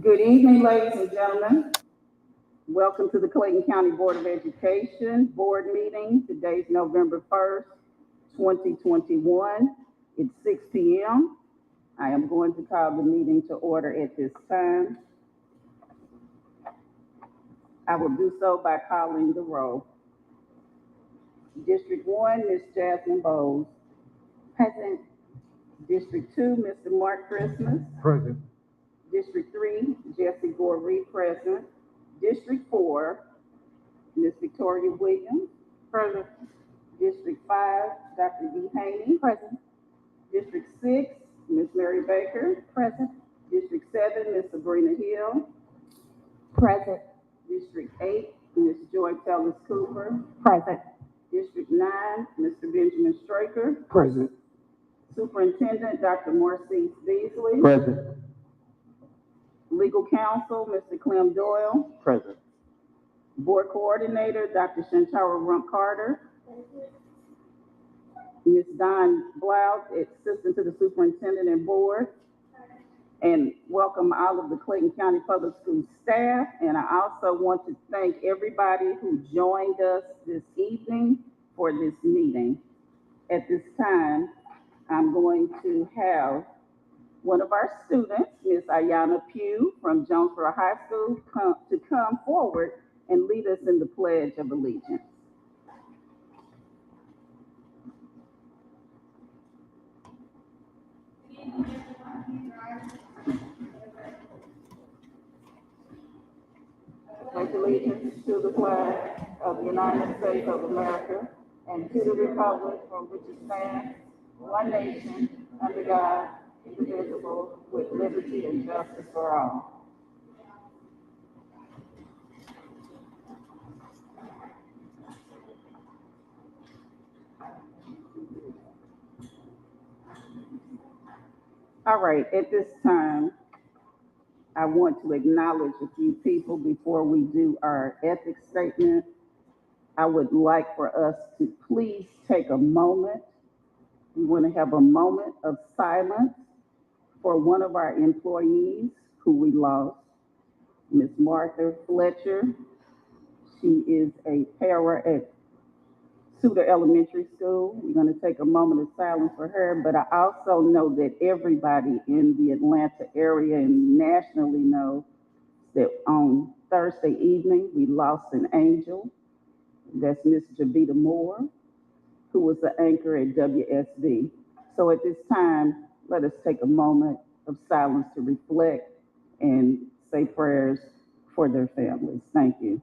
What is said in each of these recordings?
Good evening, ladies and gentlemen. Welcome to the Clayton County Board of Education Board Meeting. Today's November 1st, 2021. It's 6 p.m. I am going to call the meeting to order at this time. I will do so by calling the roll. District 1, Ms. Jasmine Bowles. Present. District 2, Mr. Mark Christmas. Present. District 3, Jesse Gore-Reed, present. District 4, Ms. Victoria Williams. Present. District 5, Dr. D. Haney. Present. District 6, Ms. Mary Baker. Present. District 7, Ms. Sabrina Hill. Present. District 8, Ms. Joy Tellis Cooper. Present. District 9, Mr. Benjamin Straker. Present. Superintendent, Dr. Marcy Beasley. Present. Legal counsel, Mr. Clem Doyle. Present. Board coordinator, Dr. Shantara Rump Carter. Ms. Don Blount, assistant to the superintendent and board. And welcome all of the Clayton County Public Schools staff. And I also want to thank everybody who joined us this evening for this meeting. At this time, I'm going to have one of our students, Ms. Ayana Pugh from Jonesboro High School, come forward and lead us in the Pledge of Allegiance. Pledge allegiance to the flag of the United States of America and to the republic for which it stands, one nation, under God, indivisible, with liberty and justice for all. All right, at this time, I want to acknowledge a few people before we do our ethics statement. I would like for us to please take a moment. We want to have a moment of silence for one of our employees who we lost, Ms. Martha Fletcher. She is a para at Tudor Elementary School. We're going to take a moment of silence for her, but I also know that everybody in the Atlanta area and nationally know that on Thursday evening, we lost an angel. That's Miss Javita Moore, who was the anchor at WSB. So at this time, let us take a moment of silence to reflect and say prayers for their families. Thank you.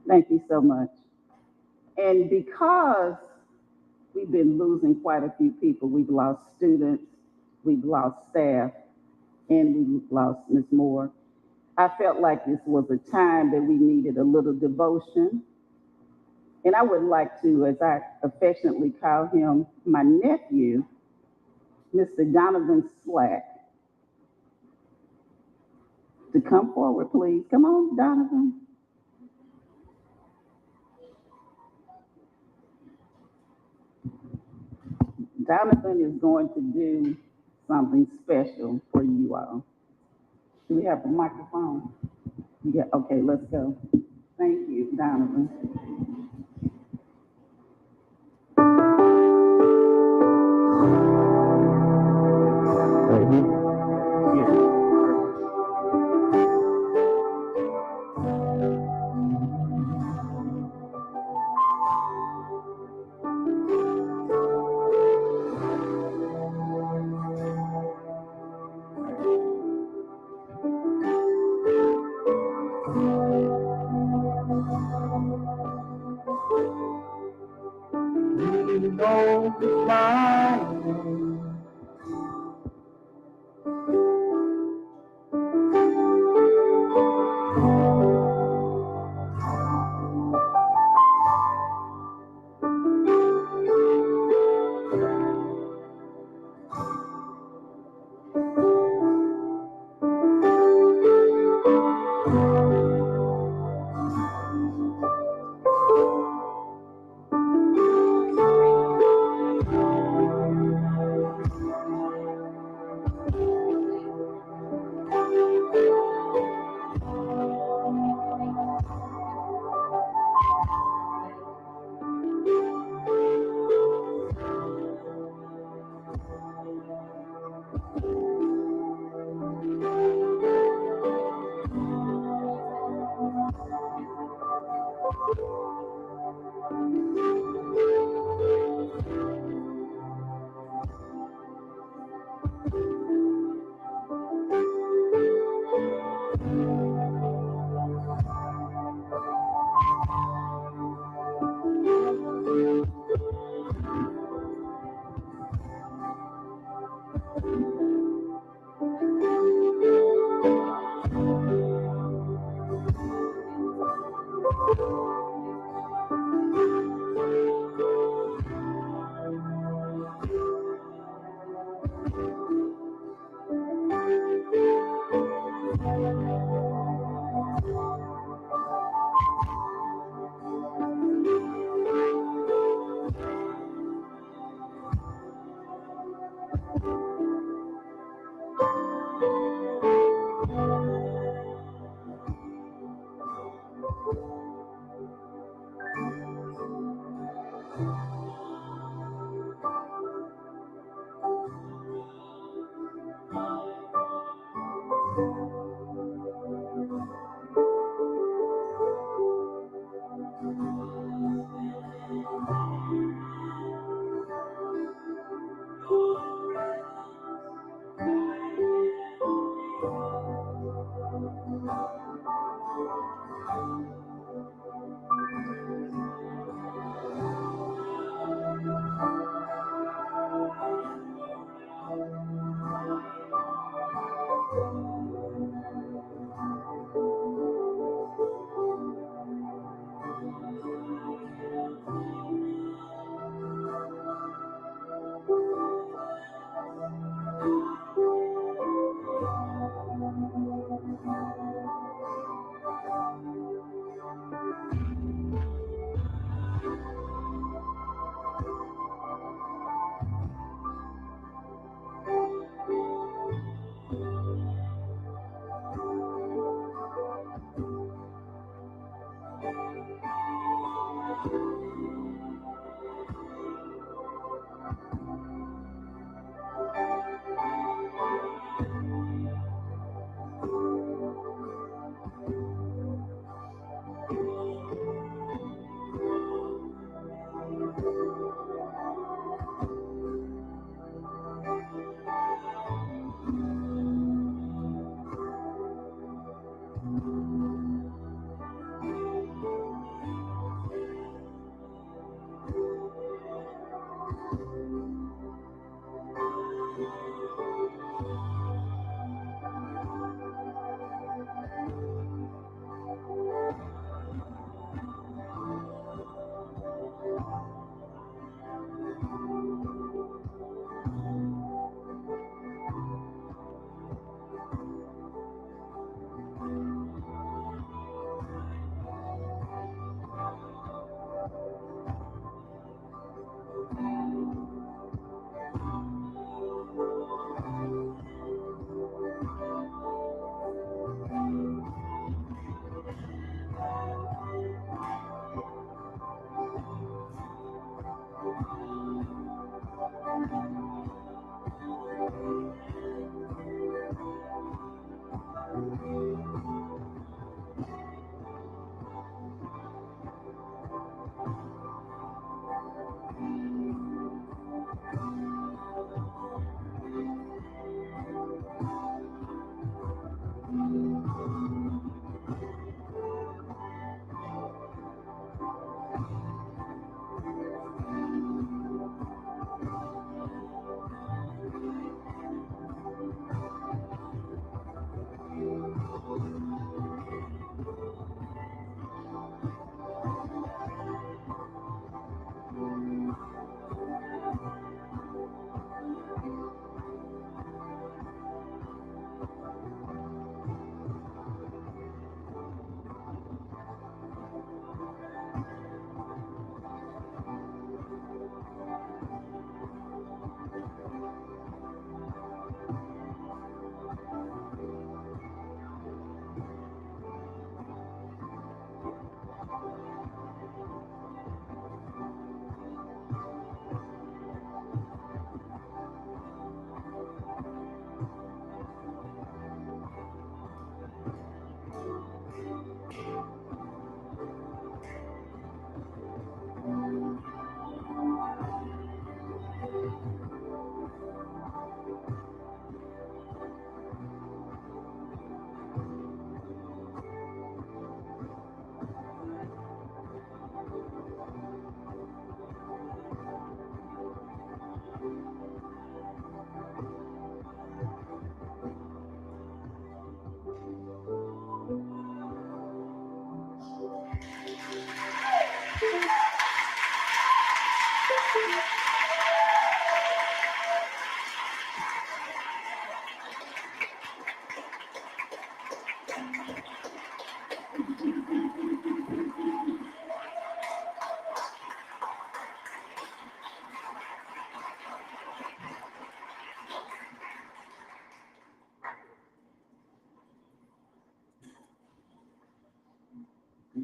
Thank you so much. And because we've been losing quite a few people, we've lost students, we've lost staff, and we've lost Ms. Moore, I felt like this was a time that we needed a little devotion. And I would like to, as I affectionately call him, my nephew, Mr. Donovan Slack, to come forward, please. Come on, Donovan. Donovan is going to do something special for you all. Do we have a microphone? Yeah, okay, let's go. Thank you, Donovan. You know it's mine.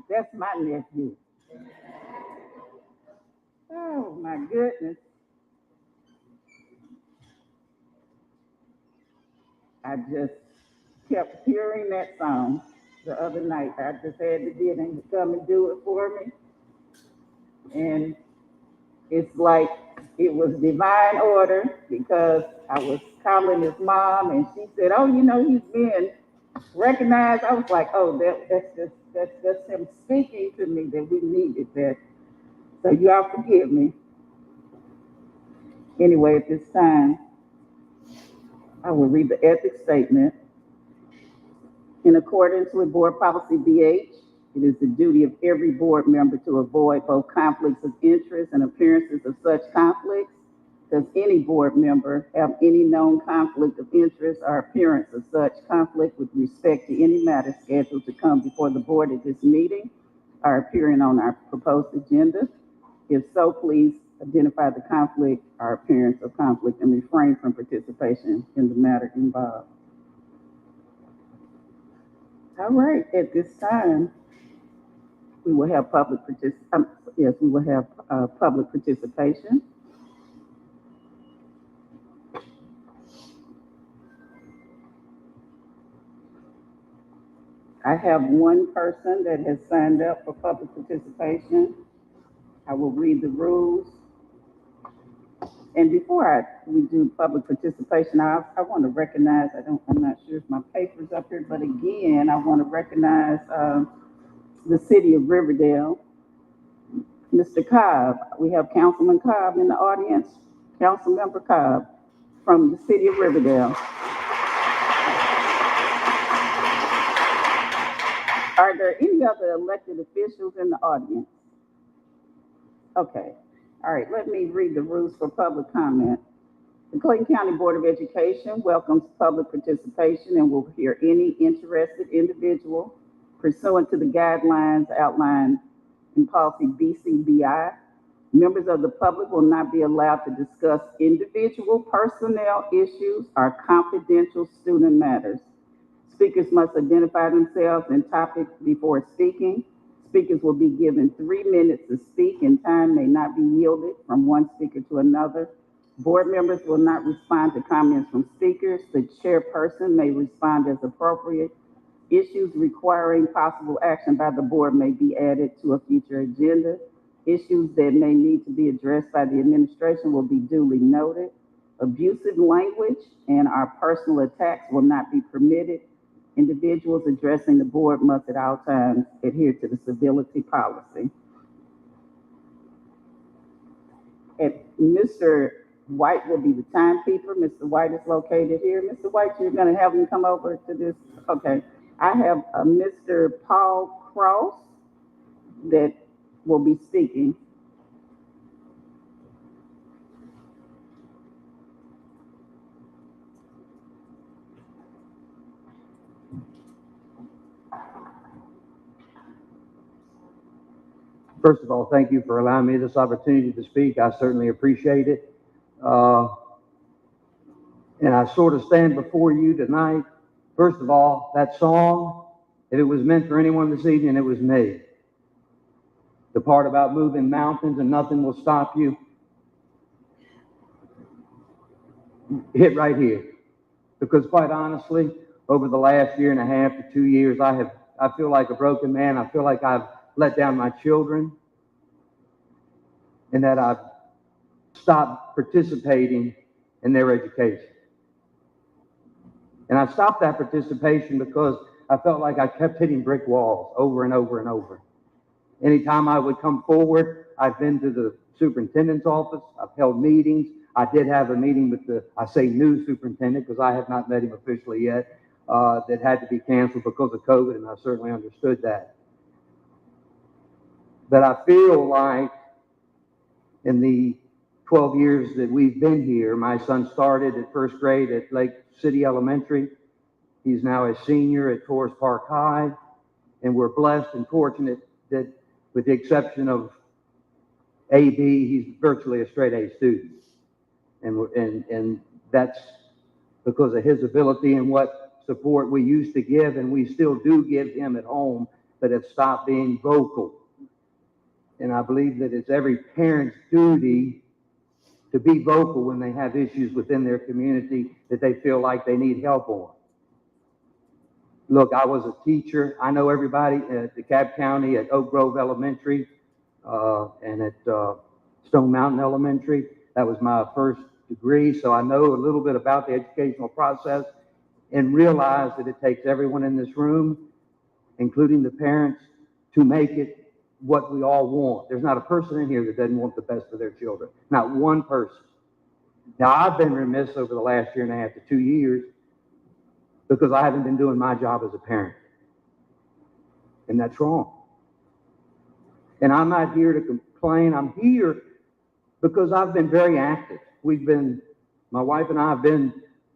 That's my nephew. Oh my goodness. I just kept hearing that song the other night. I just had to get him to come and do it for me. And it's like it was divine order because I was calling his mom and she said, "Oh, he's being recognized." I was like, "Oh, that's just him speaking to me that we needed that." So y'all forgive me. Anyway, at this time, I will read the ethics statement. In accordance with Board Policy BH, it is the duty of every board member to avoid both conflicts of interest and appearances of such conflicts. Does any board member have any known conflict of interest or appearance of such conflict with respect to any matter scheduled to come before the board at this meeting or appearing on our proposed agenda? If so, please identify the conflict or appearance of conflict and refrain from participation in the matter involved. All right, at this time, we will have public participation. Yes, we will have public participation. I have one person that has signed up for public participation. I will read the rules. And we do public participation, I want to recognize, I'm not sure if my paper's up here, but again, I want to recognize the city of Riverdale, Mr. Cobb. We have Councilman Cobb in the audience, Councilmember Cobb from the city of Riverdale. Are there any other elected officials in the audience? Okay. All right, let me read the rules for public comment. The Clayton County Board of Education welcomes public participation and will hear any interested individual pursuant to the guidelines outlined in policy BCBI. Members of the public will not be allowed to discuss individual personnel issues or confidential student matters. Speakers must identify themselves and topic before speaking. Speakers will be given 3 minutes to speak, and time may not be yielded from one speaker to another. Board members will not respond to comments from speakers. The chairperson may respond as appropriate. Issues requiring possible action by the board may be added to a future agenda. Issues that may need to be addressed by the administration will be duly noted. Abusive language and our personal attacks will not be permitted. Individuals addressing the board must at all times adhere to the civility policy. And Mr. White will be the timekeeper. Mr. White is located here. Mr. White, you're going to have him come over to this. Okay. I have Mr. Paul Cross that will be speaking. First of all, thank you for allowing me this opportunity to speak. I certainly appreciate it. And I sort of stand before you tonight. First of all, that song, if it was meant for anyone this evening, it was me. The part about moving mountains and nothing will stop you, hit right here. Because quite honestly, over the last year and a half to 2 years, I feel like a broken man. I feel like I've let down my children, and that I've stopped participating in their education. And I stopped that participation because I felt like I kept hitting brick walls over and over and over. Anytime I would come forward, I've been to the superintendent's office, I've held meetings. I did have a meeting with I say new superintendent because I have not met him officially yet, that had to be canceled because of COVID, and I certainly understood that. But I feel like in the 12 years that we've been here, my son started at first grade at Lake City Elementary. He's now a senior at Forest Park High, and we're blessed and fortunate that, with the exception of AB, he's virtually a straight A student. And that's because of his ability and what support we used to give, and we still do give him at home, but have stopped being vocal. And I believe that it's every parent's duty to be vocal when they have issues within their community that they feel like they need help on. Look, I was a teacher. I know everybody at DeKalb County, at Oak Grove Elementary, and at Stone Mountain Elementary. That was my first degree, so I know a little bit about the educational process and realize that it takes everyone in this room, including the parents, to make it what we all want. There's not a person in here that doesn't want the best for their children. Not one person. Now, I've been remiss over the last year and a half to 2 years because I haven't been doing my job as a parent. And that's wrong. And I'm not here to complain. I'm here because I've been very active. My wife and I have been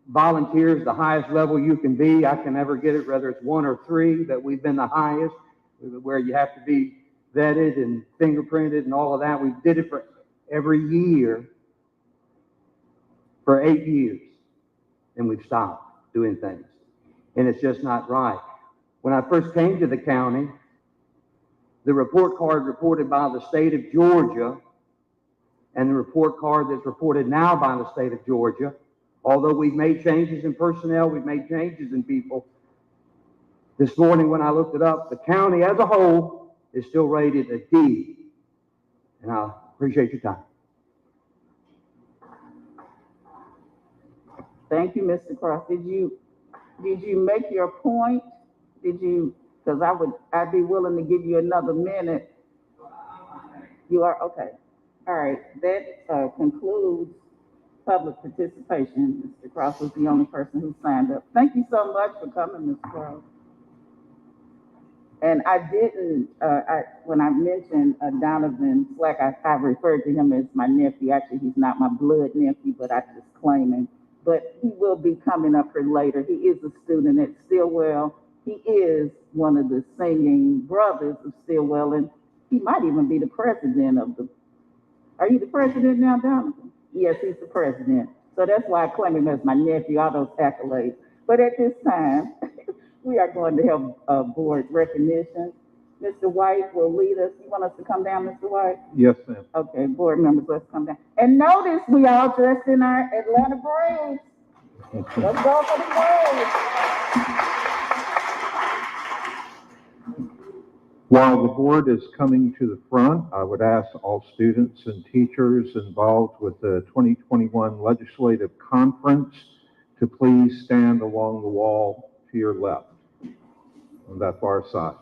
volunteers, the highest level you can be. I can never get it, whether it's 1 or 3, that we've been the highest, where you have to be vetted and fingerprinted and all of that. We did it for every year for 8 years, and we've stopped doing things. And it's just not right. When I first came to the county, the report card reported by the state of Georgia and the report card that's reported now by the state of Georgia, although we've made changes in personnel, we've made changes in people, this morning when I looked it up, the county as a whole is still rated a D. And I appreciate your time. Thank you, Mr. Cross. Did you make your point? Because I'd be willing to give you another minute. You are, okay. All right, that concludes public participation. Mr. Cross was the only person who signed up. Thank you so much for coming, Mr. Cross. And I didn't, when I mentioned Donovan Slack, I referred to him as my nephew. Actually, he's not my blood nephew, but I just claim him. But he will be coming up here later. He is a student at Stillwell. He is one of the singing brothers of Stillwell, and he might even be the president of the, are you the president now, Donovan? Yes, he's the president. So that's why I claim him as my nephew, all those accolades. But at this time, we are going to have a board recognition. Mr. White will lead us. You want us to come down, Mr. White? Yes, ma'am. Okay, board members, let's come down. And notice we all dressed in our Atlanta Braves. Let's go for the Braves. While the board is coming to the front, I would ask all students and teachers involved with the 2021 Legislative Conference to please stand along the wall to your left on that far side.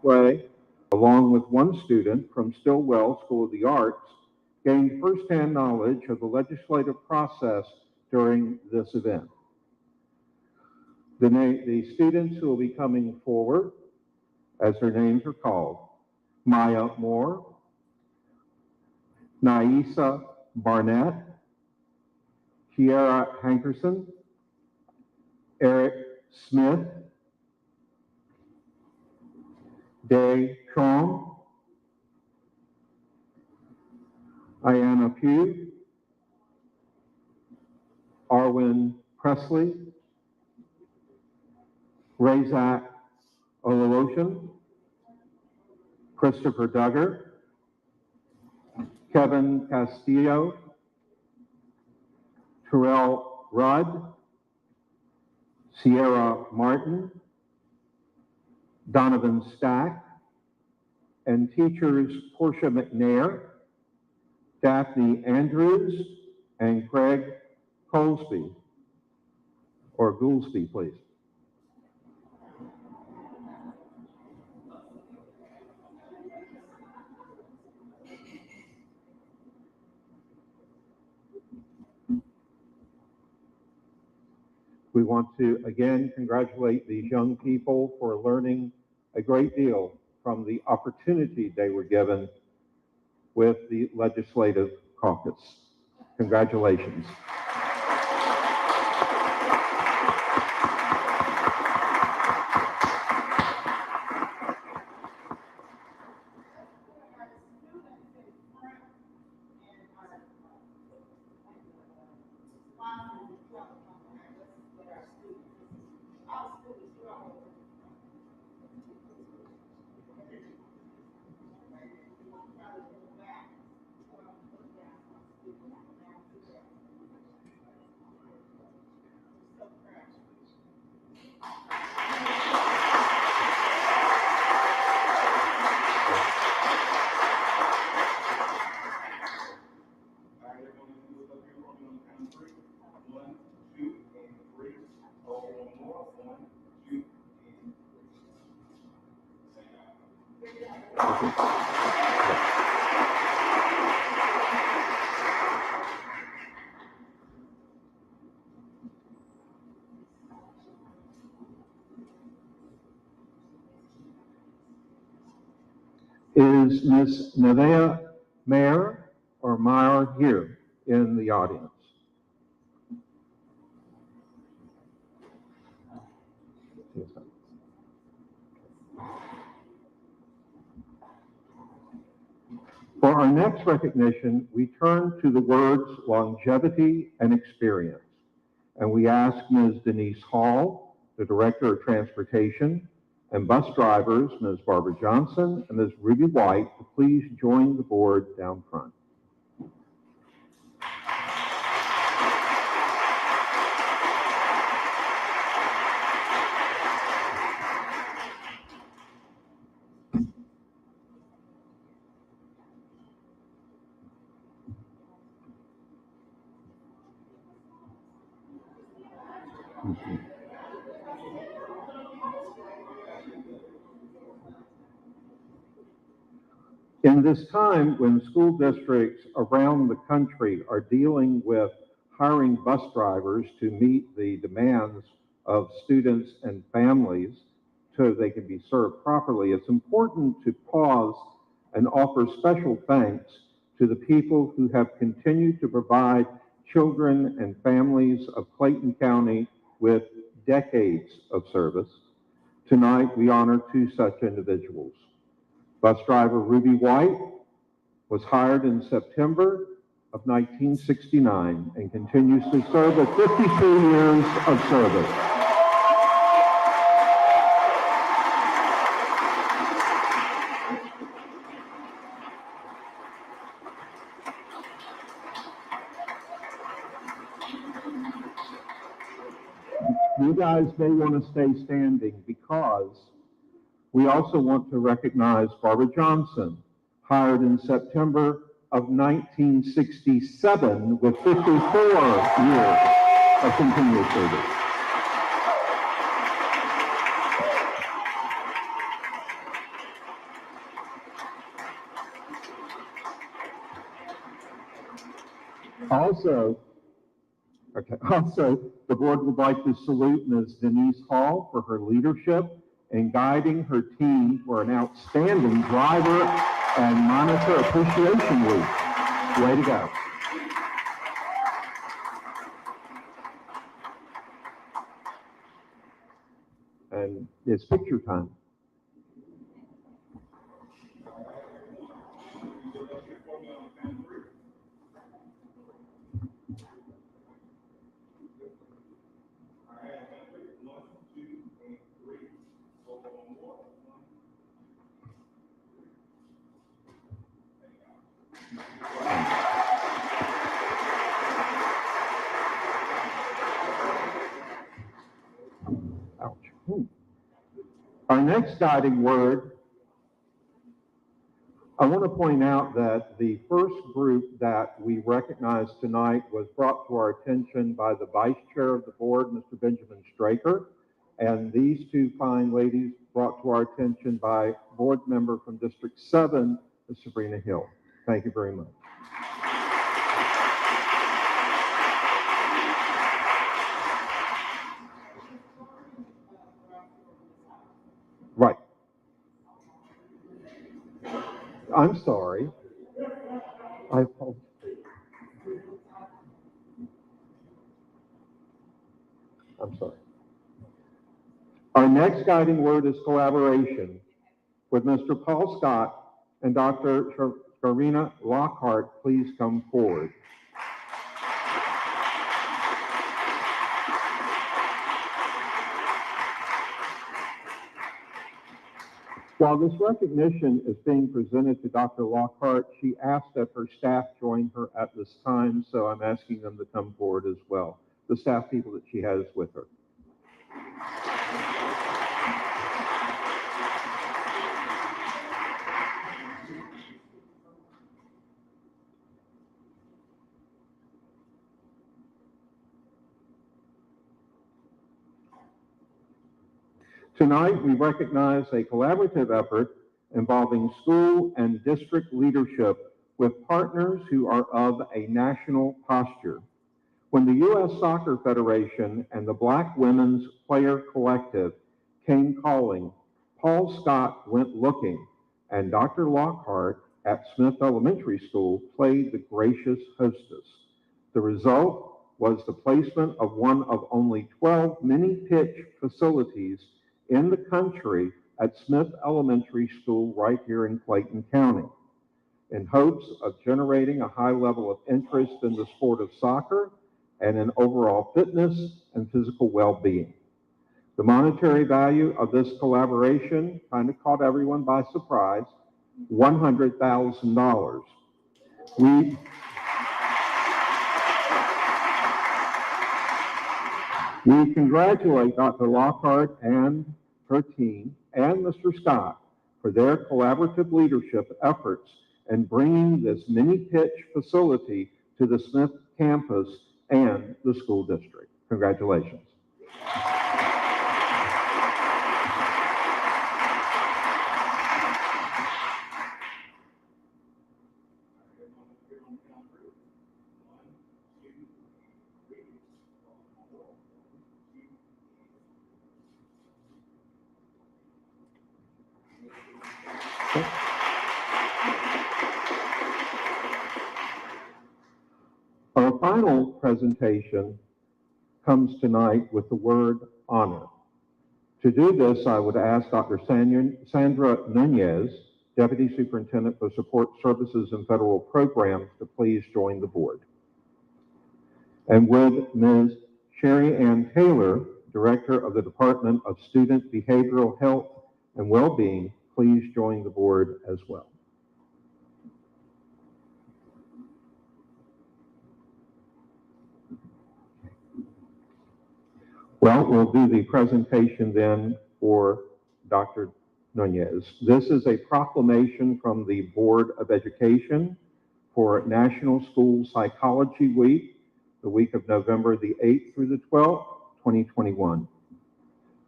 Way, along with one student from Stillwell School of the Arts, gained firsthand knowledge of the legislative process during this event. The students who will be coming forward, as their names are called: Maya Moore, Naisa Barnett, Kiara Hankerson, Eric Smith, Day Trong, Ayanna Pugh, Arwin Presley, Razak Oloroshan, Christopher Duggar, Kevin Castillo, Terrell Rudd, Sierra Martin, Donovan Stack, and teachers Portia McNair, Daphne Andrews, and Craig Colesby, or Goolsby, please. We want to again congratulate these young people for learning a great deal from the opportunity they were given with the Legislative Caucus. Congratulations. Is Ms. Nevaeh Mayer or Meyer here in the audience? For our next recognition, we turn to the words longevity and experience. And we ask Ms. Denise Hall, the Director of Transportation, and bus drivers, Ms. Barbara Johnson and Ms. Ruby White, to please join the board down front. In this time when school districts around the country are dealing with hiring bus drivers to meet the demands of students and families so they can be served properly, it's important to pause and offer special thanks to the people who have continued to provide children and families of Clayton County with decades of service. Tonight, we honor two such individuals. Bus driver Ruby White was hired in September of 1969 and continues to serve at 53 years of service. You guys may want to stay standing because we also want to recognize Barbara Johnson, hired in September of 1967 with 54 years of continuous service. Also, the board would like to salute Ms. Denise Hall for her leadership in guiding her team for an outstanding Driver and Monitor Appreciation Week. Way to go. And it's picture time. Ouch. Our next guiding word I want to point out that the first group that we recognized tonight was brought to our attention by the Vice Chair of the Board, Mr. Benjamin Straker, and these two fine ladies brought to our attention by Board Member from District 7, Ms. Sabrina Hill. Thank you very much. Right. I'm sorry. I apologize. I'm sorry. Our next guiding word is collaboration. Would Mr. Paul Scott and Dr. Sharina Lockhart please come forward? While this recognition is being presented to Dr. Lockhart, she asked that her staff join her at this time, so I'm asking them to come forward as well, the staff people that she has with her. Tonight, we recognize a collaborative effort involving school and district leadership with partners who are of a national posture. When the U.S. Soccer Federation and the Black Women's Player Collective came calling, Paul Scott went looking, and Dr. Lockhart at Smith Elementary School played the gracious hostess. The result was the placement of one of only 12 mini-pitch facilities in the country at Smith Elementary School right here in Clayton County, in hopes of generating a high level of interest in the sport of soccer and in overall fitness and physical well-being. The monetary value of this collaboration kind of caught everyone by surprise, $100,000. We congratulate Dr. Lockhart and her team and Mr. Scott for their collaborative leadership efforts in bringing this mini-pitch facility to the Smith campus and the school district. Congratulations. Our final presentation comes tonight with the word honor. To do this, I would ask Dr. Sandra Nunez, Deputy Superintendent for Support Services and Federal Programs, to please join the board. And would Ms. Sherry Ann Taylor, Director of the Department of Student Behavioral Health and Wellbeing, please join the board as well. Well, we'll do the presentation then for Dr. Nunez. This is a proclamation from the Board of Education for National School Psychology Week, the week of November the 8th through the 12th, 2021.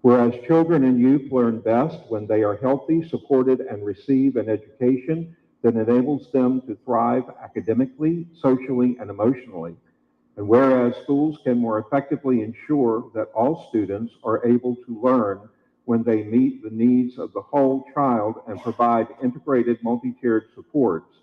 Whereas children and youth learn best when they are healthy, supported, and receive an education that enables them to thrive academically, socially, and emotionally. And whereas schools can more effectively ensure that all students are able to learn when they meet the needs of the whole child and provide integrated multi-tiered supports.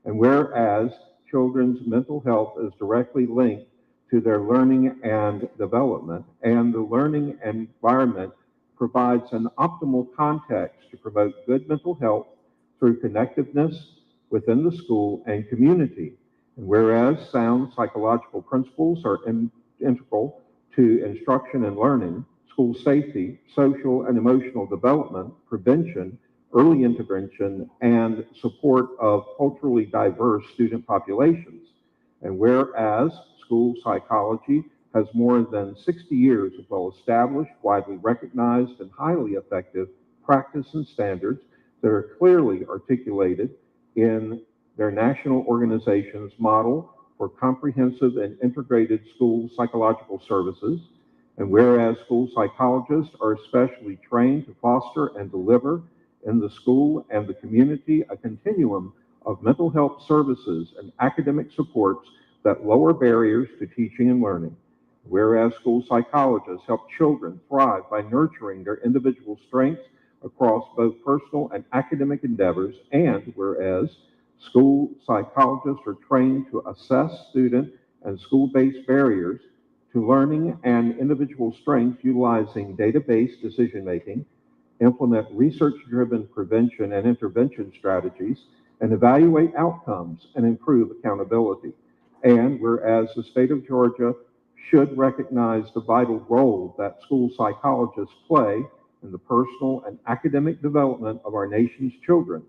And whereas children's mental health is directly linked to their learning and development, and the learning environment provides an optimal context to promote good mental health through connectiveness within the school and community. And whereas sound psychological principles are integral to instruction and learning, school safety, social and emotional development, prevention, early intervention, and support of culturally diverse student populations. And whereas school psychology has more than 60 years of well-established, widely recognized, and highly effective practice and standards that are clearly articulated in their national organization's model for comprehensive and integrated school psychological services. And whereas school psychologists are especially trained to foster and deliver in the school and the community a continuum of mental health services and academic supports that lower barriers to teaching and learning. Whereas school psychologists help children thrive by nurturing their individual strengths across both personal and academic endeavors, and whereas school psychologists are trained to assess student and school-based barriers to learning and individual strengths utilizing data-based decision-making, implement research-driven prevention and intervention strategies, and evaluate outcomes and improve accountability. And whereas the state of Georgia should recognize the vital role that school psychologists play in the personal and academic development of our nation's children.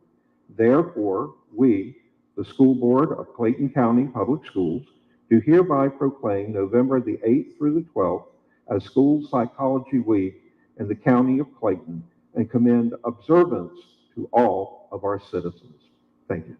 Therefore, we, the School Board of Clayton County Public Schools, do hereby proclaim November the 8th through the 12th as School Psychology Week in the County of Clayton and commend observance to all of our citizens. Thank you.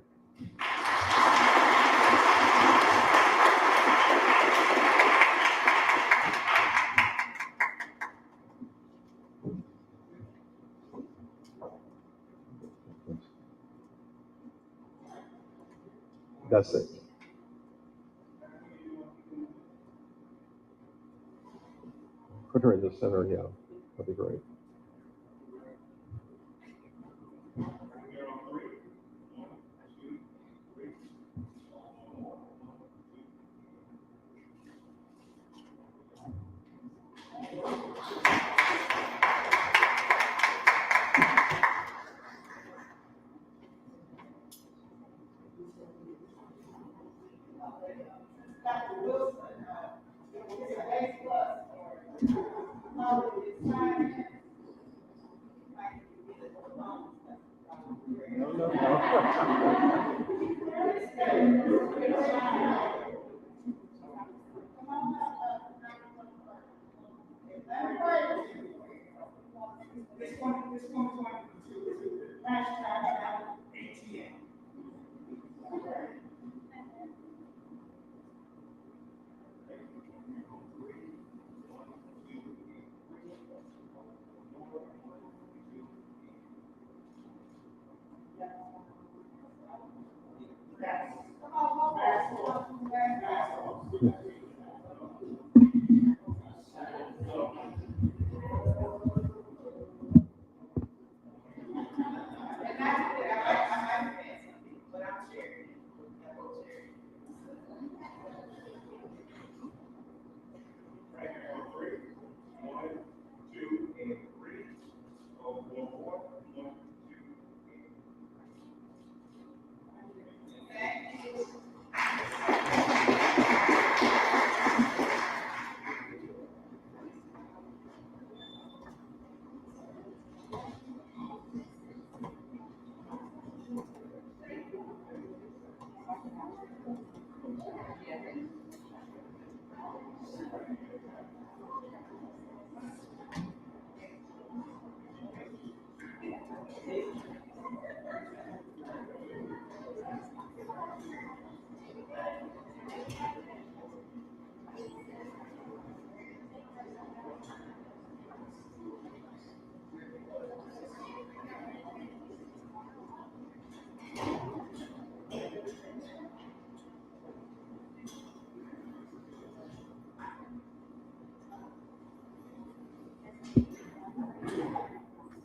That's it. Put her in the center, yeah. That'd be great.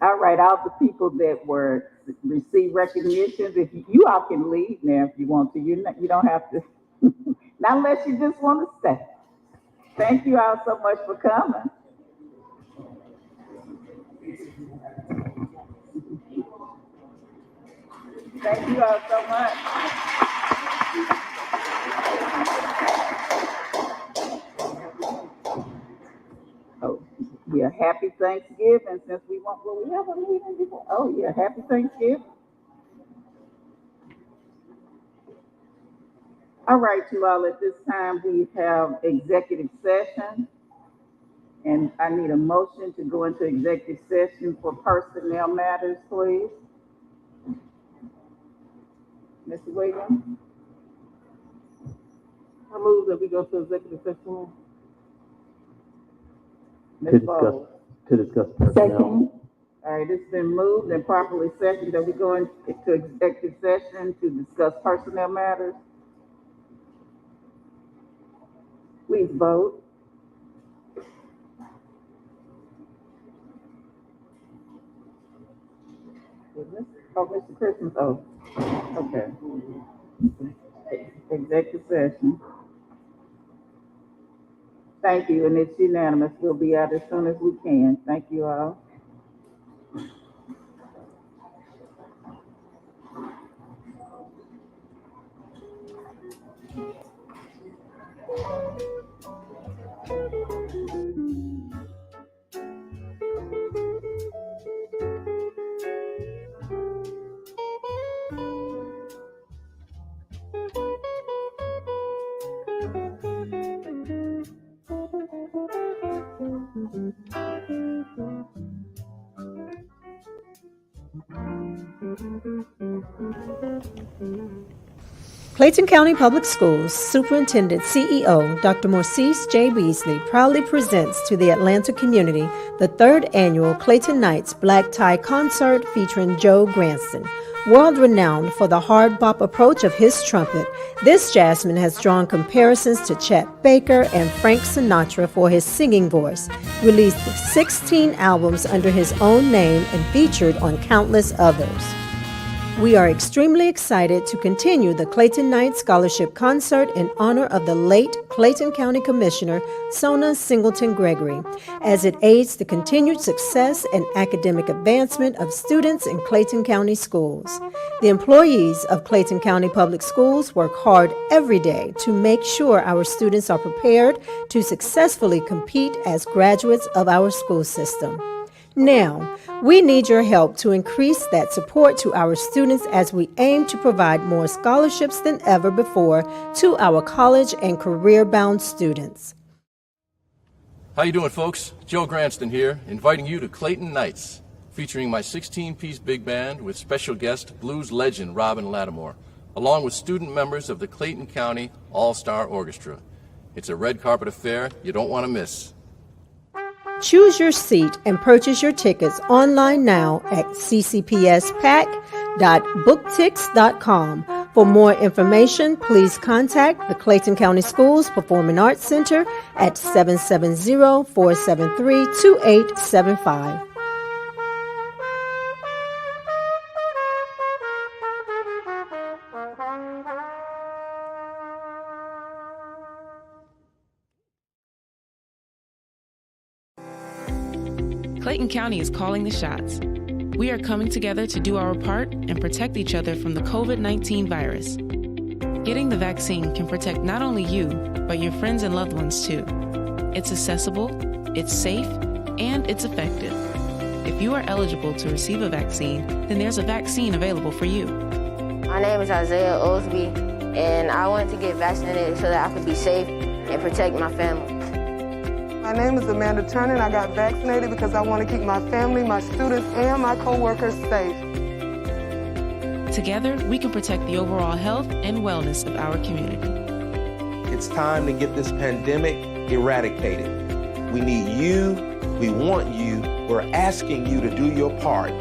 All right, all the people that were received recognitions, if you all can leave now if you want to. You don't have to, not unless you just want to stay. Thank you all so much for coming. Thank you all so much. Oh, yeah, happy Thanksgiving since we want, will we have a meeting before? Oh, yeah, happy Thanksgiving. All right, you all, at this time we have executive session. And I need a motion to go into executive session for personnel matters, please. Mr. Williams? I move that we go to executive session. Ms. Bowles? To discuss personnel. All right, it's been moved and properly seconded that we go into executive session to discuss personnel matters. Please vote. Oh, Mr. Christmas, oh, okay. Executive session. Thank you, and it's unanimous. We'll be out as soon as we can. Thank you all. Clayton County Public Schools Superintendent CEO Dr. Maurice J. Beasley proudly presents to the Atlanta community the third annual Clayton Nights Black Tie Concert featuring Joe Granston. World-renowned for the hard bop approach of his trumpet, this jazzman has drawn comparisons to Chet Baker and Frank Sinatra for his singing voice, released 16 albums under his own name and featured on countless others. We are extremely excited to continue the Clayton Night Scholarship Concert in honor of the late Clayton County Commissioner Sona Singleton Gregory, as it aids the continued success and academic advancement of students in Clayton County schools. The employees of Clayton County Public Schools work hard every day to make sure our students are prepared to successfully compete as graduates of our school system. Now, we need your help to increase that support to our students as we aim to provide more scholarships than ever before to our college and career-bound students. How you doing, folks? Joe Granston here, inviting you to Clayton Nights, featuring my 16-piece big band with special guest blues legend Robin Lattimore, along with student members of the Clayton County All-Star Orchestra. It's a red carpet affair you don't want to miss. Choose your seat and purchase your tickets online now at ccpspack.booktix.com. For more information, please contact the Clayton County Schools Performing Arts Center at 770-473-2875. Clayton County is calling the shots. We are coming together to do our part and protect each other from the COVID-19 virus. Getting the vaccine can protect not only you, but your friends and loved ones too. It's accessible, it's safe, and it's effective. If you are eligible to receive a vaccine, then there's a vaccine available for you. My name is Isaiah Osby, and I wanted to get vaccinated so that I could be safe and protect my family. My name is Amanda Turner, and I got vaccinated because I want to keep my family, my students, and my co-workers safe. Together, we can protect the overall health and wellness of our community. It's time to get this pandemic eradicated. We need you, we want you, we're asking you to do your part.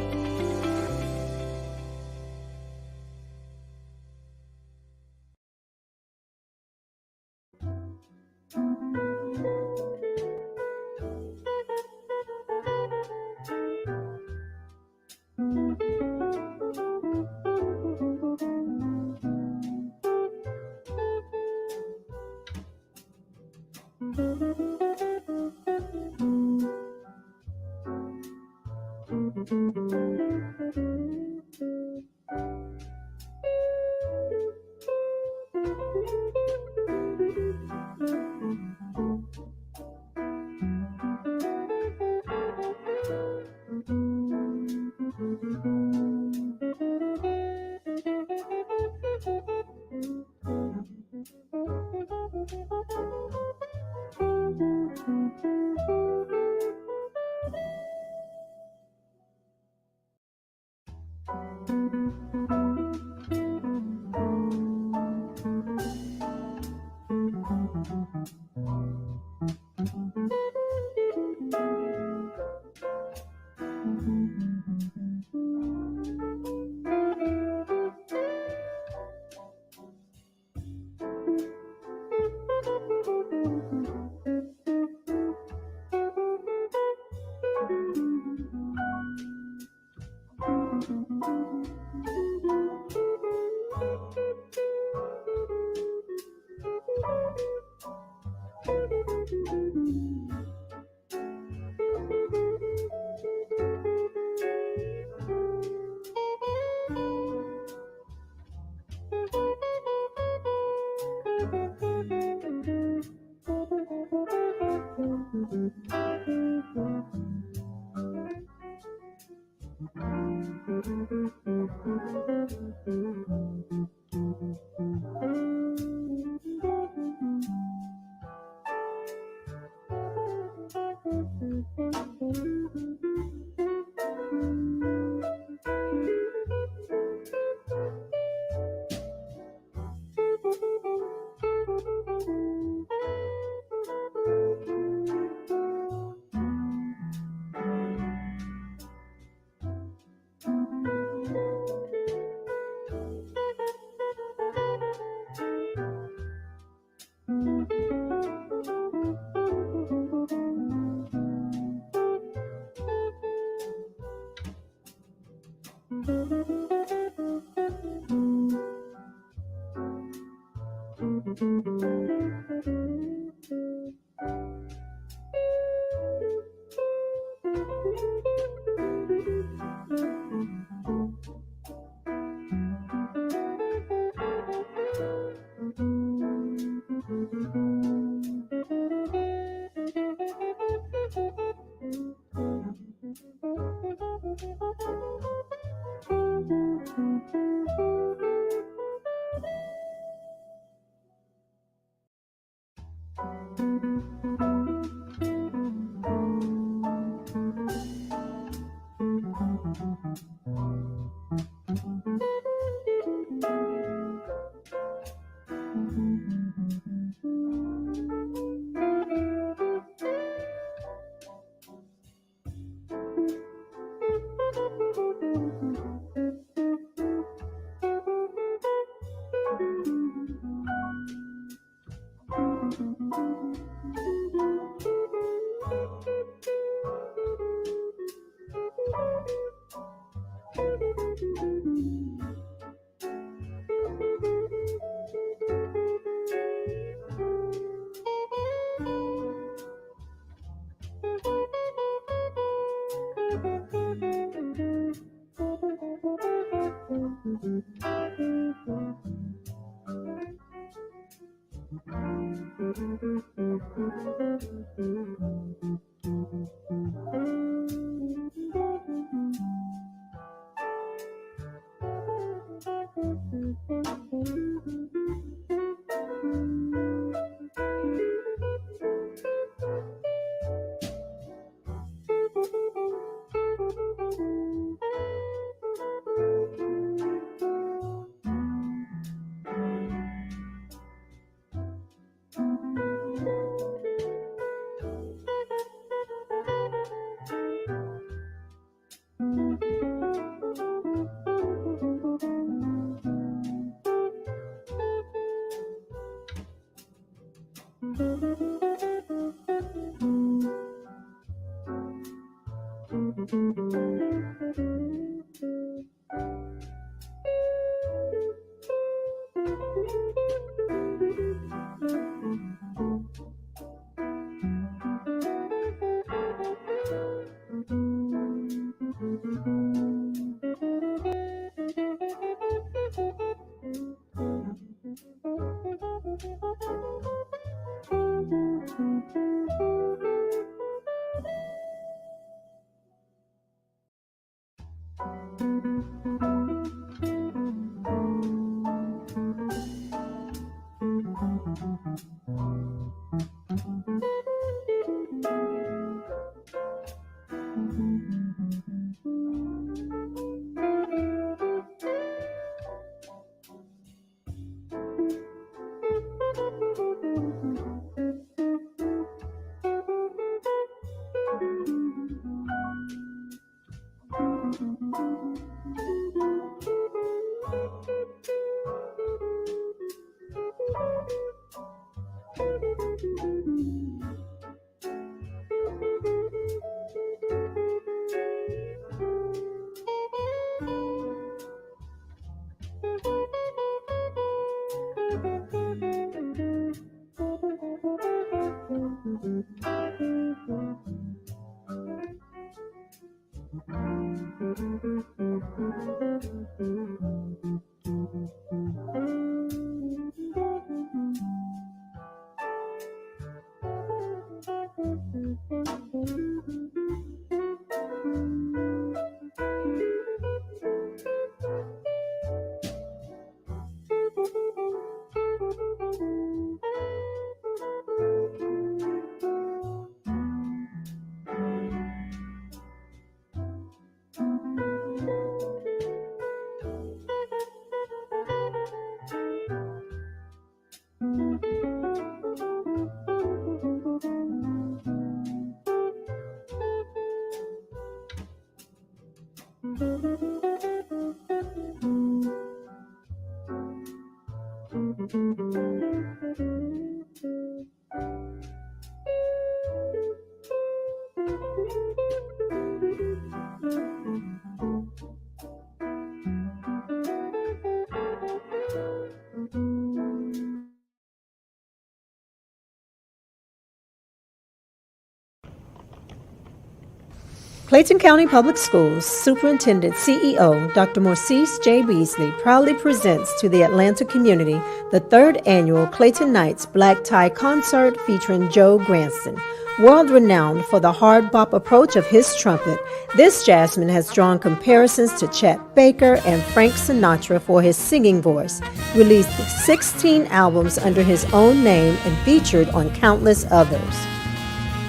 Clayton County Public Schools Superintendent CEO Dr. Morcease J. Beasley proudly presents to the Atlanta community the third annual Clayton Nights Black Tie Concert featuring Joe Granston. World-renowned for the hard bop approach of his trumpet, this jazzman has drawn comparisons to Chet Baker and Frank Sinatra for his singing voice, released 16 albums under his own name and featured on countless others.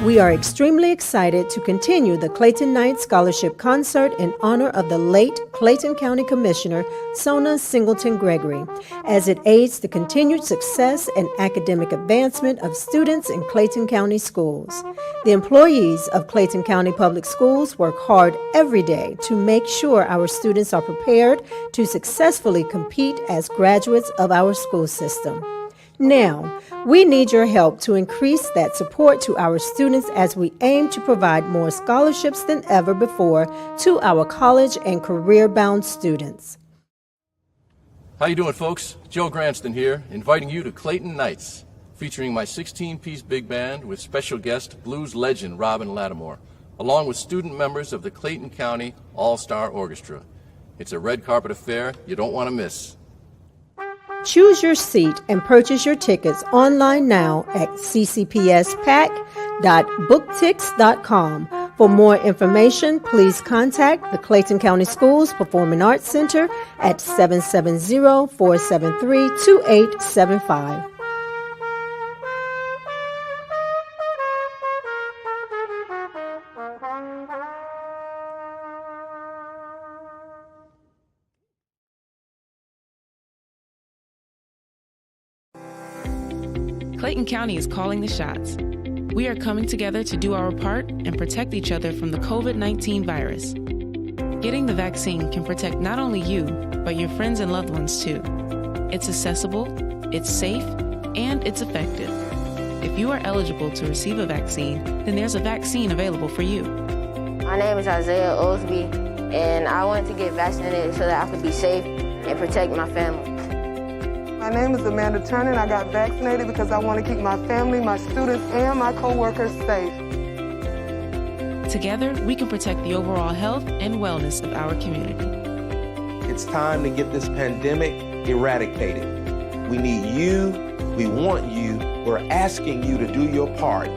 We are extremely excited to continue the Clayton Night Scholarship Concert in honor of the late Clayton County Commissioner Sona Singleton Gregory, as it aids the continued success and academic advancement of students in Clayton County schools. The employees of Clayton County Public Schools work hard every day to make sure our students are prepared to successfully compete as graduates of our school system. Now, we need your help to increase that support to our students as we aim to provide more scholarships than ever before to our college and career-bound students. How you doing, folks? Joe Granston here, inviting you to Clayton Nights, featuring my 16-piece big band with special guest blues legend Robin Lattimore, along with student members of the Clayton County All-Star Orchestra. It's a red carpet affair you don't want to miss. Choose your seat and purchase your tickets online now at ccpspack.booktix.com. For more information, please contact the Clayton County Schools Performing Arts Center at 770-473-2875. Clayton County is calling the shots. We are coming together to do our part and protect each other from the COVID-19 virus. Getting the vaccine can protect not only you, but your friends and loved ones too. It's accessible, it's safe, and it's effective. If you are eligible to receive a vaccine, then there's a vaccine available for you. My name is Isaiah Osby, and I wanted to get vaccinated so that I could be safe and protect my family. My name is Amanda Turner, and I got vaccinated because I want to keep my family, my students, and my co-workers safe. Together, we can protect the overall health and wellness of our community. It's time to get this pandemic eradicated. We need you, we want you, we're asking you to do your part.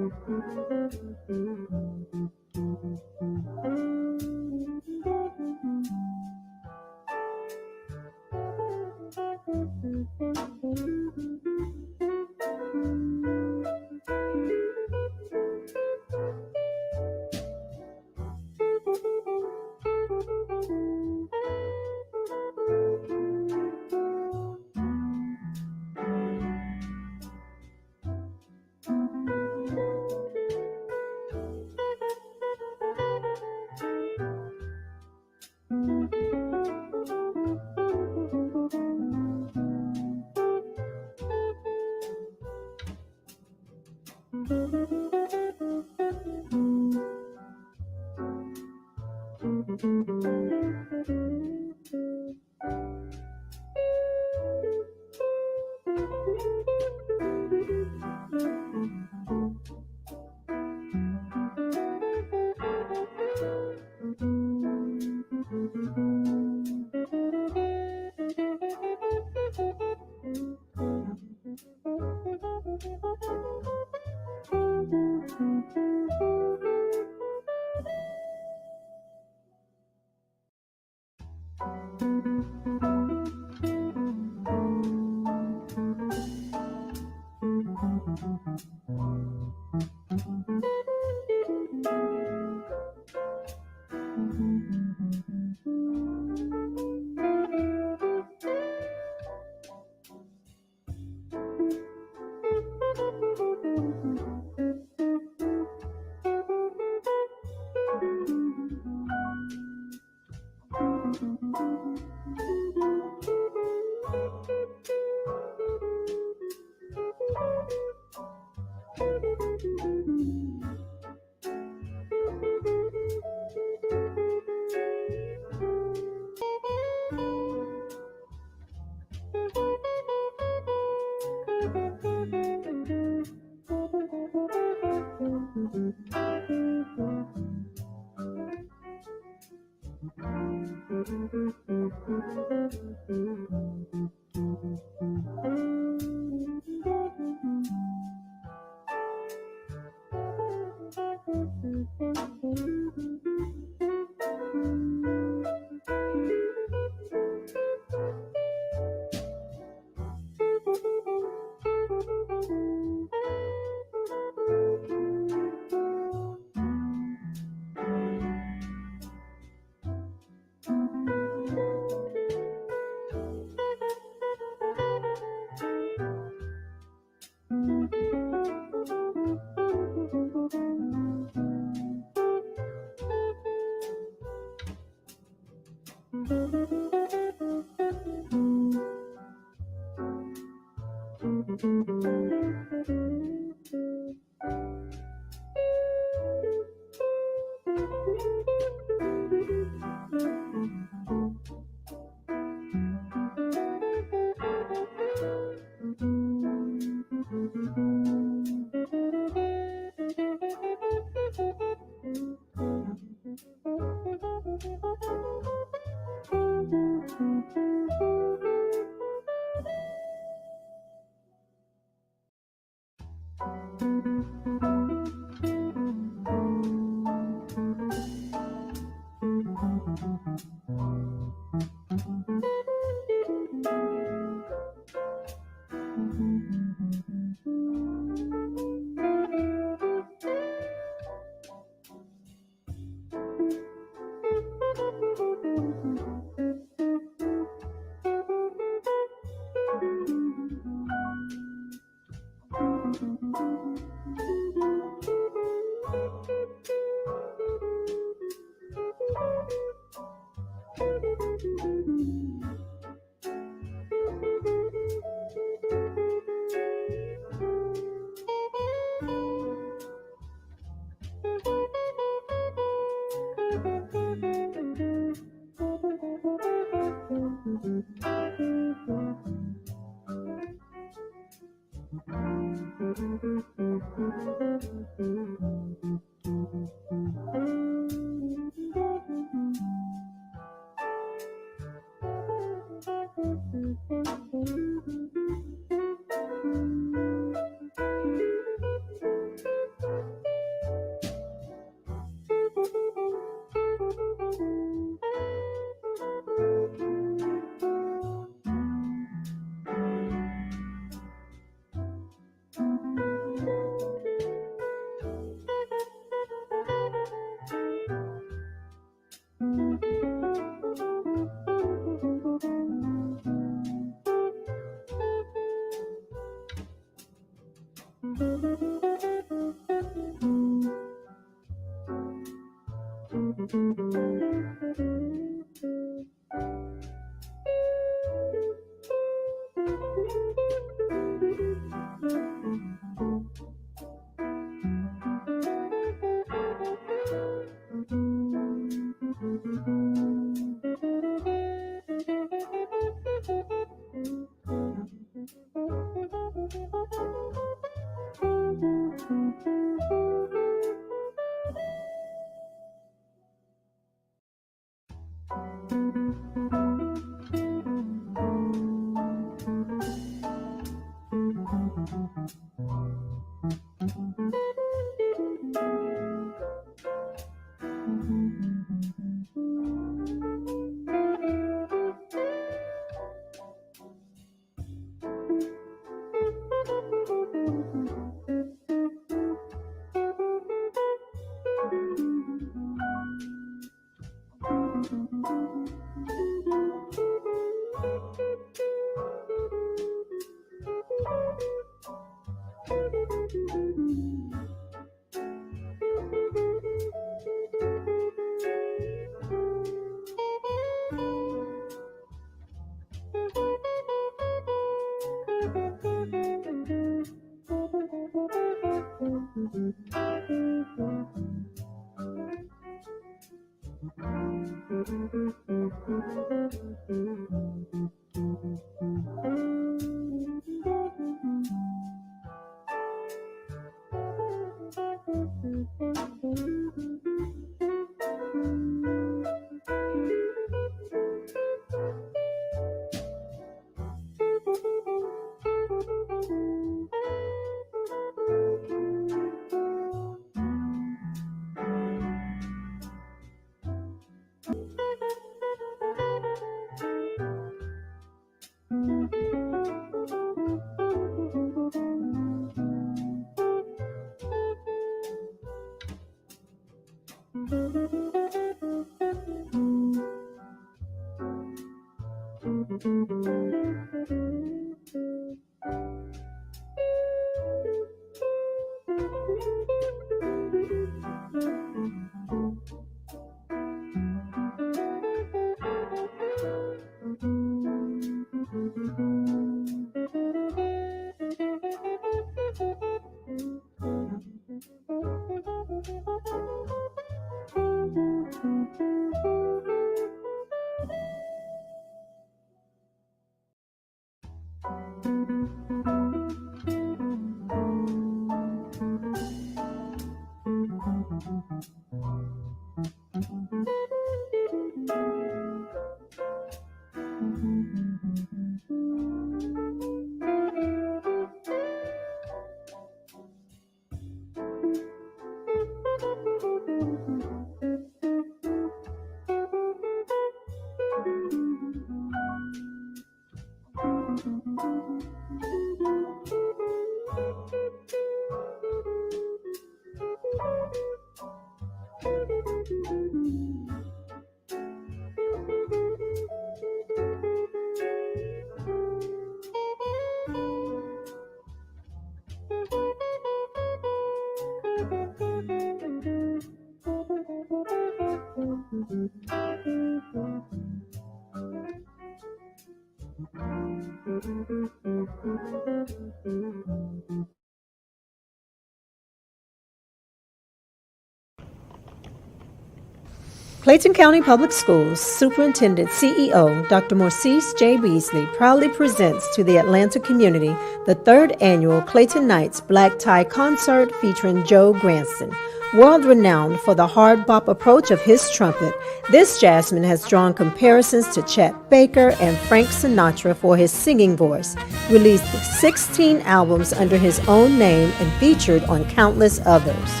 Clayton County Public Schools Superintendent CEO Dr. Morcease J. Beasley proudly presents to the Atlanta community the third annual Clayton Nights Black Tie Concert featuring Joe Granston. World-renowned for the hard bop approach of his trumpet, this jazzman has drawn comparisons to Chet Baker and Frank Sinatra for his singing voice, released 16 albums under his own name and featured on countless others.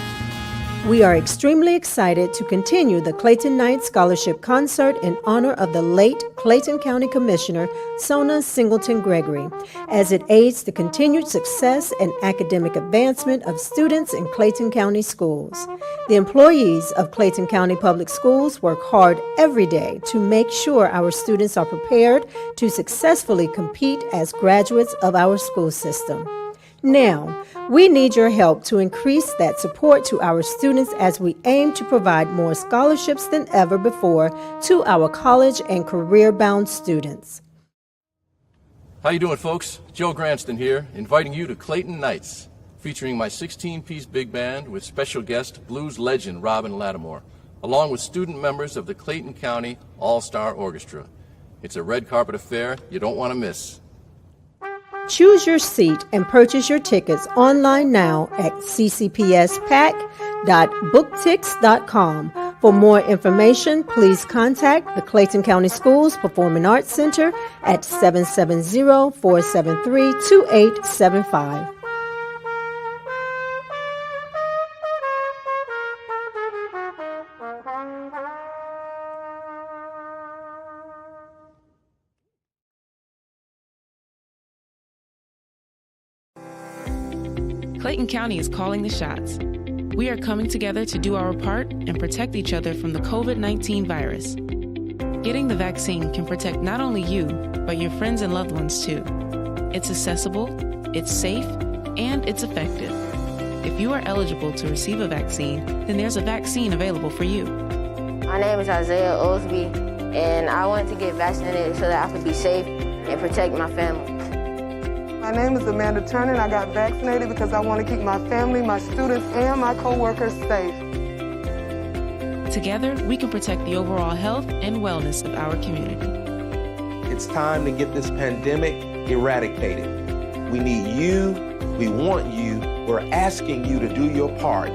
We are extremely excited to continue the Clayton Night Scholarship Concert in honor of the late Clayton County Commissioner Sona Singleton Gregory, as it aids the continued success and academic advancement of students in Clayton County schools. The employees of Clayton County Public Schools work hard every day to make sure our students are prepared to successfully compete as graduates of our school system. Now, we need your help to increase that support to our students as we aim to provide more scholarships than ever before to our college and career-bound students. How you doing, folks? Joe Granston here, inviting you to Clayton Nights, featuring my 16-piece big band with special guest blues legend Robin Lattimore, along with student members of the Clayton County All-Star Orchestra. It's a red carpet affair you don't want to miss. Choose your seat and purchase your tickets online now at ccpspack.booktix.com. For more information, please contact the Clayton County Schools Performing Arts Center at 770-473-2875. Clayton County is calling the shots. We are coming together to do our part and protect each other from the COVID-19 virus. Getting the vaccine can protect not only you, but your friends and loved ones too. It's accessible, it's safe, and it's effective. If you are eligible to receive a vaccine, then there's a vaccine available for you. My name is Isaiah Osby, and I wanted to get vaccinated so that I could be safe and protect my family. My name is Amanda Turner, and I got vaccinated because I want to keep my family, my students, and my co-workers safe. Together, we can protect the overall health and wellness of our community. It's time to get this pandemic eradicated. We need you, we want you, we're asking you to do your part.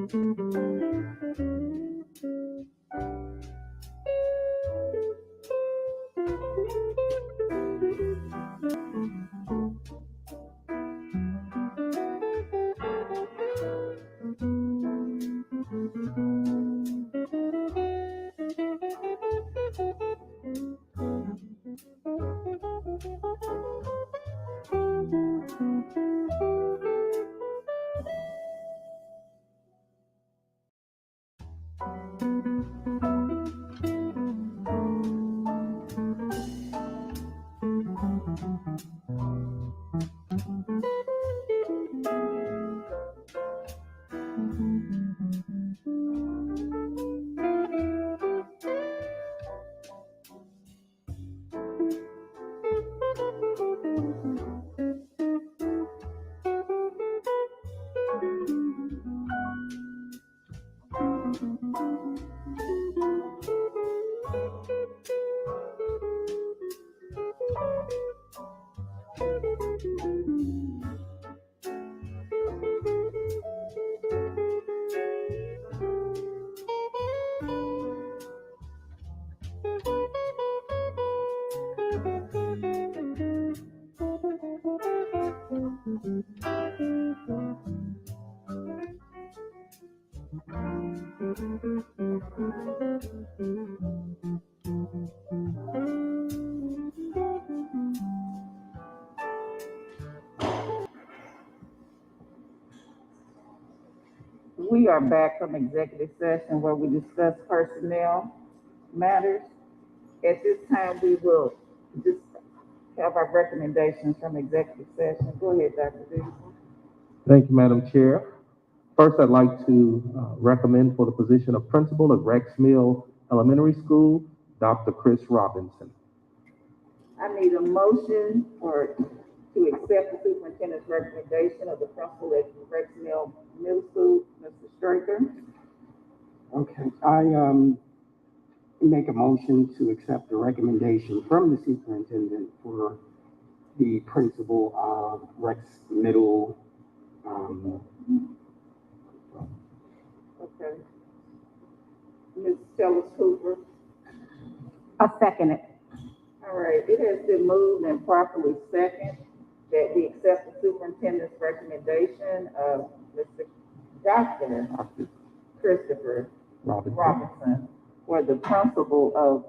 We are back from executive session where we discuss personnel matters. At this time, we will just have our recommendations from executive session. Go ahead, Dr. Beasley. Thank you, Madam Chair. First, I'd like to recommend for the position of principal of Rex Mill Elementary School, Dr. Chris Robinson. I need a motion to accept the superintendent's recommendation of the principal at Rex Mill Middle School, Mr. Straker. Okay, I make a motion to accept the recommendation from the superintendent for the principal of Rex Middle. Okay. Ms. Tellis Cooper. I second it. All right, it has been moved and properly second that we accept the superintendent's recommendation of Dr. Christopher Robinson for the principal of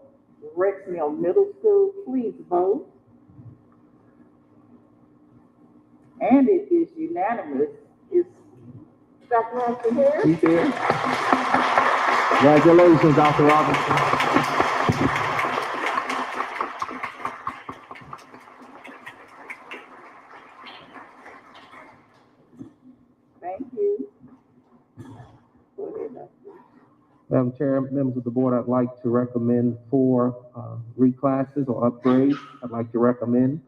Rex Mill Middle School. Please vote. And it is unanimous. Is Dr. Robinson here? He's here. Congratulations, Dr. Robinson. Thank you. Go ahead, Dr. Madam Chair, members of the board, I'd like to recommend 4 reclasses or upgrades. I'd like to recommend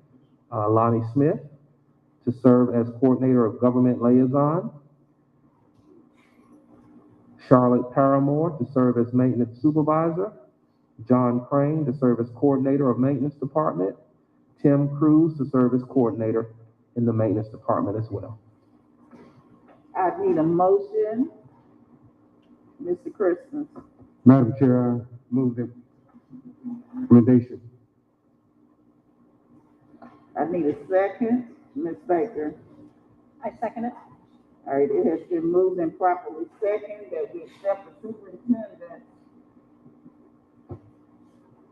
Lonnie Smith to serve as coordinator of government liaison, Charlotte Paramore to serve as maintenance supervisor, John Crane to serve as coordinator of maintenance department, Tim Cruz to serve as coordinator in the maintenance department as well. I need a motion. Mr. Christmas. Madam Chair, I move the recommendation. I need a second. Ms. Baker. I second it. All right, it has been moved and properly second that we accept the superintendent.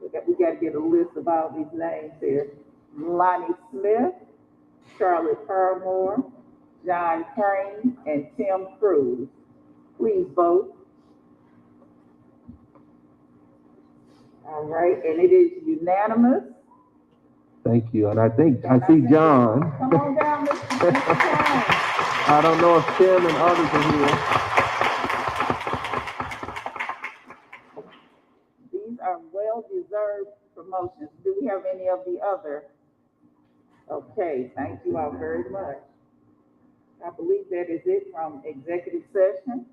We got to get a list of all these names here. Lonnie Smith, Charlotte Paramore, John Crane, and Tim Cruz. Please vote. All right, and it is unanimous. Thank you, and I see John. Come on down, Mr. Crane. I don't know if Tim and others are here. These are well-deserved promotions. Do we have any of the other? Okay, thank you all very much. I believe that is it from executive session.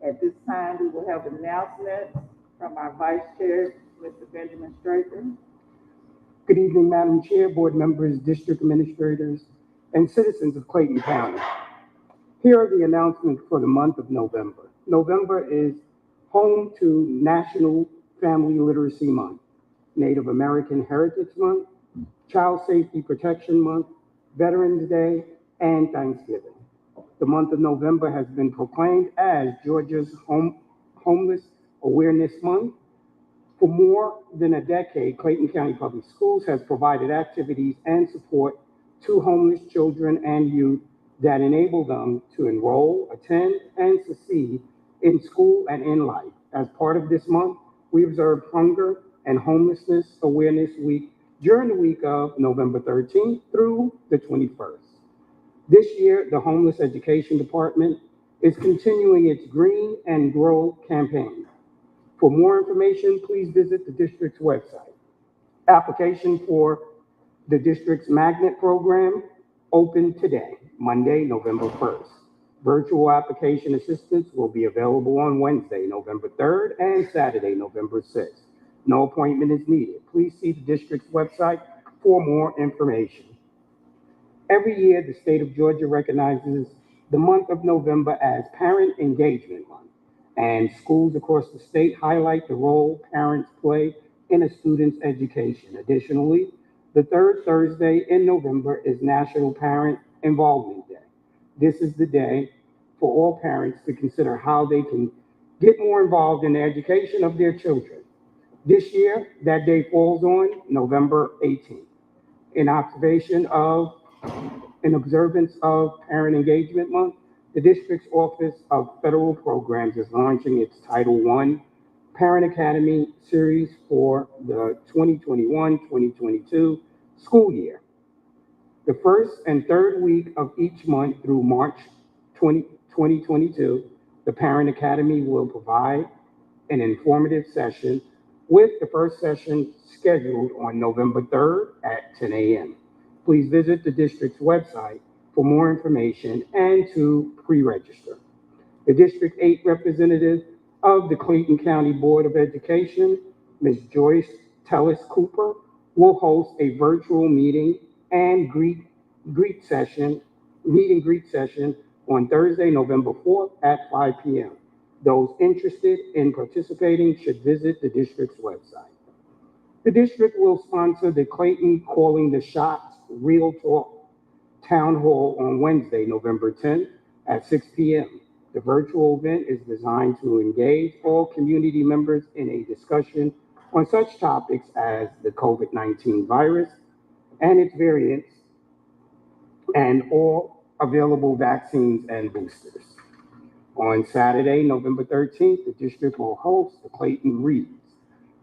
At this time, we will have announcements from our Vice Chair, Mr. Benjamin Straker. Good evening, Madam Chair, board members, district administrators, and citizens of Clayton County. Here are the announcements for the month of November. November is home to National Family Literacy Month, Native American Heritage Month, Child Safety Protection Month, Veterans Day, and Thanksgiving. The month of November has been proclaimed as Georgia's Homeless Awareness Month. For more than a decade, Clayton County Public Schools has provided activities and support to homeless children and youth that enable them to enroll, attend, and succeed in school and in life. As part of this month, we observed Hunger and Homelessness Awareness Week during the week of November 13th through the 21st. This year, the Homeless Education Department is continuing its Green and Grow campaign. For more information, please visit the district's website. Application for the district's magnet program opened today, Monday, November 1st. Virtual application assistance will be available on Wednesday, November 3rd, and Saturday, November 6th. No appointment is needed. Please see the district's website for more information. Every year, the state of Georgia recognizes the month of November as Parent Engagement Month, and schools across the state highlight the role parents play in a student's education. Additionally, the third Thursday in November is National Parent Involvement Day. This is the day for all parents to consider how they can get more involved in the education of their children. This year, that day falls on November 18th. In observance of Parent Engagement Month, the district's Office of Federal Programs is launching its Title I Parent Academy series for the 2021-2022 school year. The first and third week of each month through March 2022, the Parent Academy will provide an informative session, with the first session scheduled on November 3rd at 10 a.m. Please visit the district's website for more information and to pre-register. The District 8 representative of the Clayton County Board of Education, Ms. Joyce Tellis Cooper, will host a virtual meet and greet session on Thursday, November 4th at 5 p.m. Those interested in participating should visit the district's website. The district will sponsor the Clayton Calling the Shots Real Talk Town Hall on Wednesday, November 10th at 6 p.m. The virtual event is designed to engage all community members in a discussion on such topics as the COVID-19 virus and its variants, and all available vaccines and boosters. On Saturday, November 13th, the district will host the Clayton Reads,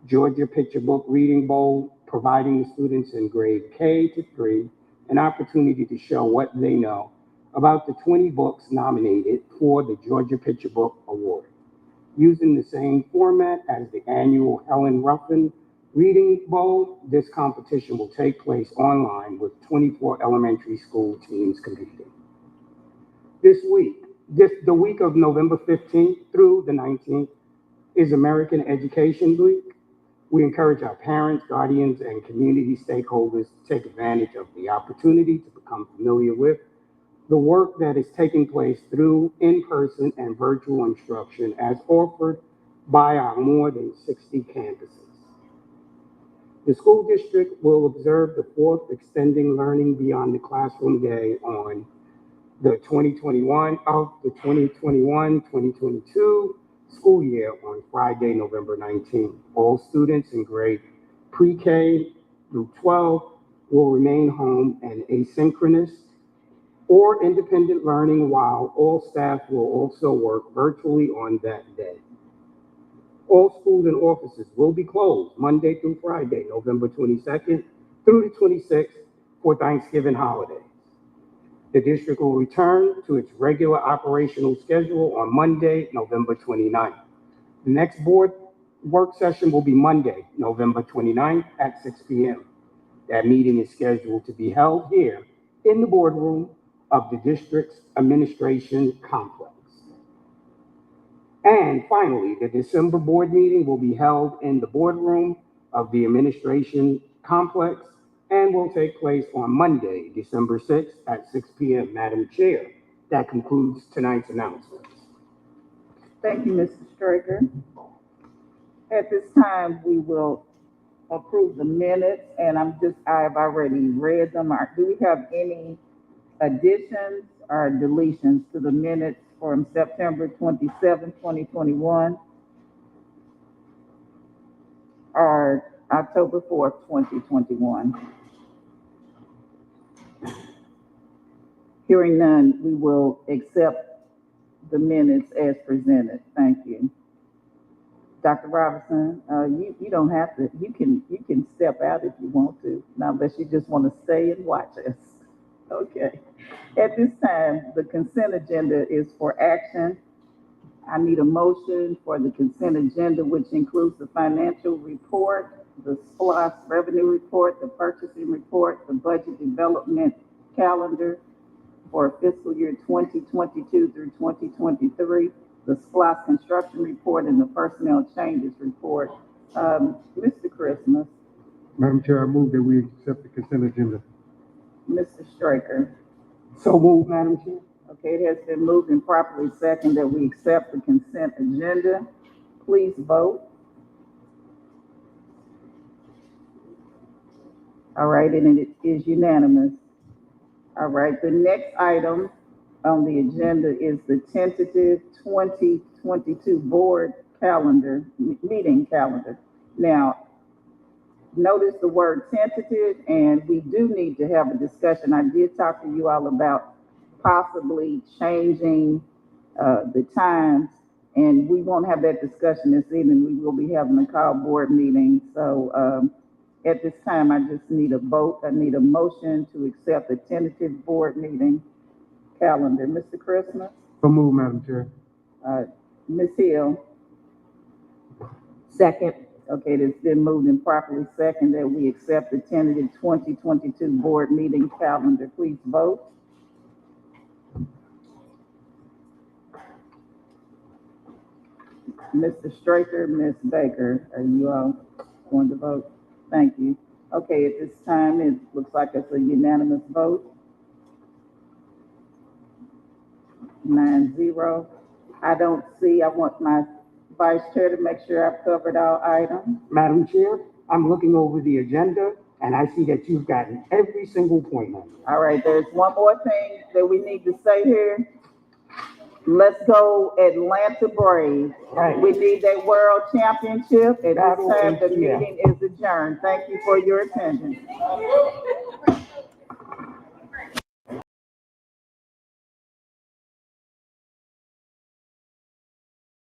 Georgia Picture Book Reading Bowl, providing the students in grade K to 3 an opportunity to show what they know about the 20 books nominated for the Georgia Picture Book Award. Using the same format as the annual Helen Ruffin Reading Bowl, this competition will take place online with 24 elementary school teams competing. The week of November 15th through the 19th is American Education Week. We encourage our parents, guardians, and community stakeholders to take advantage of the opportunity to become familiar with the work that is taking place through in-person and virtual instruction as offered by our more than 60 campuses. The school district will observe the fourth Extending Learning Beyond the Classroom Day on the 2021-2022 school year on Friday, November 19th. All students in grade pre-K through 12 will remain home and asynchronous or independent learning, while all staff will also work virtually on that day. All schools and offices will be closed Monday through Friday, November 22nd through the 26th for Thanksgiving holidays. The district will return to its regular operational schedule on Monday, November 29th. The next board work session will be Monday, November 29th at 6 p.m. That meeting is scheduled to be held here in the boardroom of the district's administration complex. And finally, the December board meeting will be held in the boardroom of the administration complex and will take place on Monday, December 6th at 6 p.m. Madam Chair, that concludes tonight's announcements. Thank you, Mr. Straker. At this time, we will approve the minutes, and I've already read them. Do we have any additions or deletions to the minutes from September 27, 2021, or October 4th, 2021? Hearing none, we will accept the minutes as presented. Thank you. Dr. Robinson, you don't have to, you can step out if you want to, not unless you just want to stay and watch us. Okay. At this time, the consent agenda is for action. I need a motion for the consent agenda, which includes the financial report, the SPLOST revenue report, the purchasing report, the budget development calendar for fiscal year 2022 through 2023, the SPLOST construction report, and the personnel changes report. Mr. Christmas. Madam Chair, I move that we accept the consent agenda. Mr. Straker. So moved, Madam Chair. Okay, it has been moved and properly seconded that we accept the consent agenda. Please vote. All right, and it is unanimous. All right, the next item on the agenda is the tentative 2022 board calendar, meeting calendar. Now, notice the word tentative, and we do need to have a discussion. I did talk to you all about possibly changing the times, and we won't have that discussion this evening. We will be having a call board meeting. So at this time, I just need a vote. I need a motion to accept the tentative board meeting calendar. Mr. Christmas? So moved, Madam Chair. Ms. Hill? Second. Okay, it's been moved and properly seconded that we accept the tentative 2022 board meeting calendar. Please vote. Mr. Straker, Ms. Baker, are you all going to vote? Thank you. Okay, at this time, it looks like it's a unanimous vote. 9-0. I want my Vice Chair to make sure I've covered all items. Madam Chair, I'm looking over the agenda and I see that you've gotten every single point on it. All right, there's one more thing that we need to say here. Let's go Atlanta Braves. Right. We need that world championship. At this time, the Yeah. meeting is adjourned. Thank you for your attendance.